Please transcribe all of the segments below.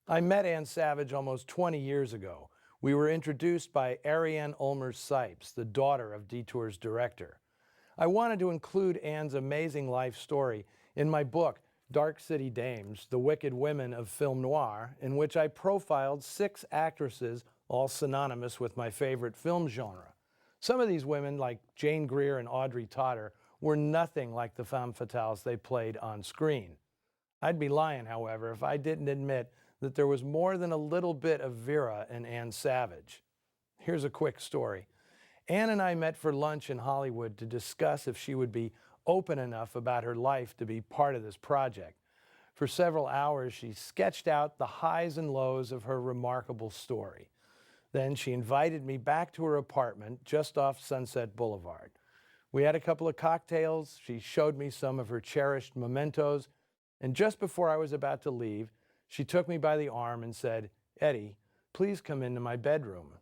I met Ann Savage almost 20 years ago. We were introduced by Ariane Ulmer Sipes, the daughter of Detour's director. I wanted to include Ann's amazing life story in my book, Dark City Dames, The Wicked Women of Film Noir, in which I profiled 6 actresses, all synonymous with my favorite film genre. Some of these women, like Jane Greer and Audrey Totter, were nothing like the femme fatales they played on screen. I'd be lying, however, if I didn't admit that there was more than a little bit of Vera in Ann Savage. Here's a quick story. Ann and I met for lunch in Hollywood to discuss if she would be open enough about her life to be part of this project. For several hours, she sketched out the highs and lows of her remarkable story. Then she invited me back to her apartment just off Sunset Boulevard. We had a couple of cocktails, she showed me some of her cherished mementos, and just before I was about to leave, she took me by the arm and said, "Eddie, please come into my bedroom."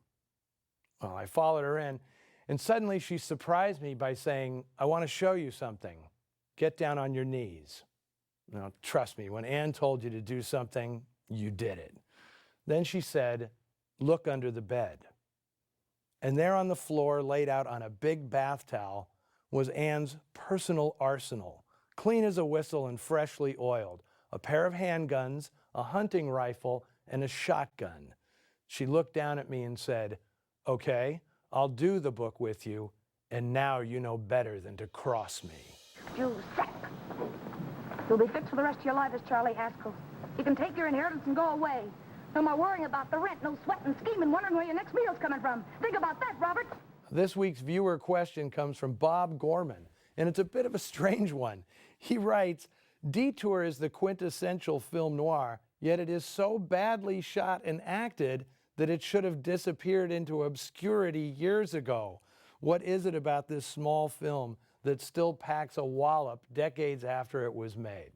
Well, I followed her in, and suddenly she surprised me by saying, "I want to show you something. Get down on your knees." Now, trust me, when Ann told you to do something, you did it. Then she said, "Look under the bed." And there on the floor, laid out on a big bath towel, was Ann's personal arsenal, clean as a whistle and freshly oiled, a pair of handguns, a hunting rifle, and a shotgun. She looked down at me and said, "Okay, I'll do the book with you, and now you know better than to cross me." You sack. You'll be fixed for the rest of your life as Charlie Haskell. You can take your inheritance and go away. No more worrying about the rent, no sweating, scheming, wondering where your next meal's coming from. Think about that, Robert. This week's viewer question comes from Bob Gorman, and it's a bit of a strange one. He writes, "Detour is the quintessential film noir, yet it is so badly shot and acted that it should have disappeared into obscurity years ago. What is it about this small film that still packs a wallop decades after it was made?"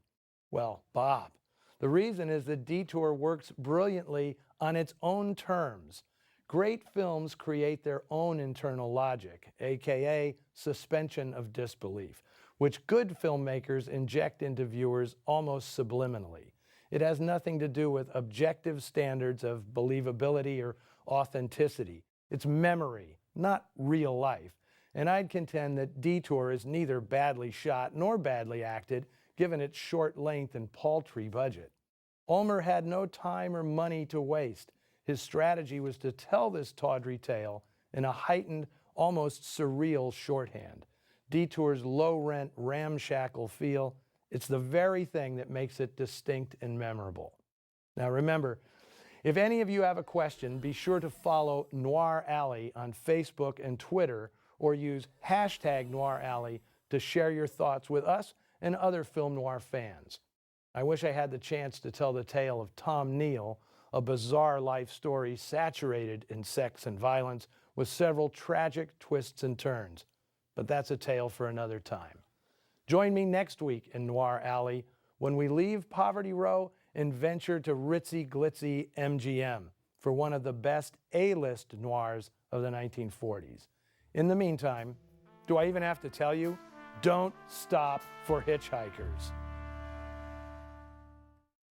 Well, Bob, the reason is that Detour works brilliantly on its own terms. Great films create their own internal logic, aka suspension of disbelief, which good filmmakers inject into viewers almost subliminally. It has nothing to do with objective standards of believability or authenticity. It's memory, not real life. And I'd contend that Detour is neither badly shot nor badly acted, given its short length and paltry budget. Ulmer had no time or money to waste. His strategy was to tell this tawdry tale in a heightened, almost surreal shorthand. Detour's low-rent, ramshackle feel, it's the very thing that makes it distinct and memorable. Now remember, if any of you have a question, be sure to follow Noir Alley on Facebook and Twitter, or use hashtag Noir Alley to share your thoughts with us and other film noir fans. I wish I had the chance to tell the tale of Tom Neal, a bizarre life story saturated in sex and violence with several tragic twists and turns. But that's a tale for another time. Join me next week in Noir Alley when we leave Poverty Row and venture to ritzy-glitzy MGM for one of the best A-list noirs of the 1940s. In the meantime, do I even have to tell you? Don't stop for hitchhikers.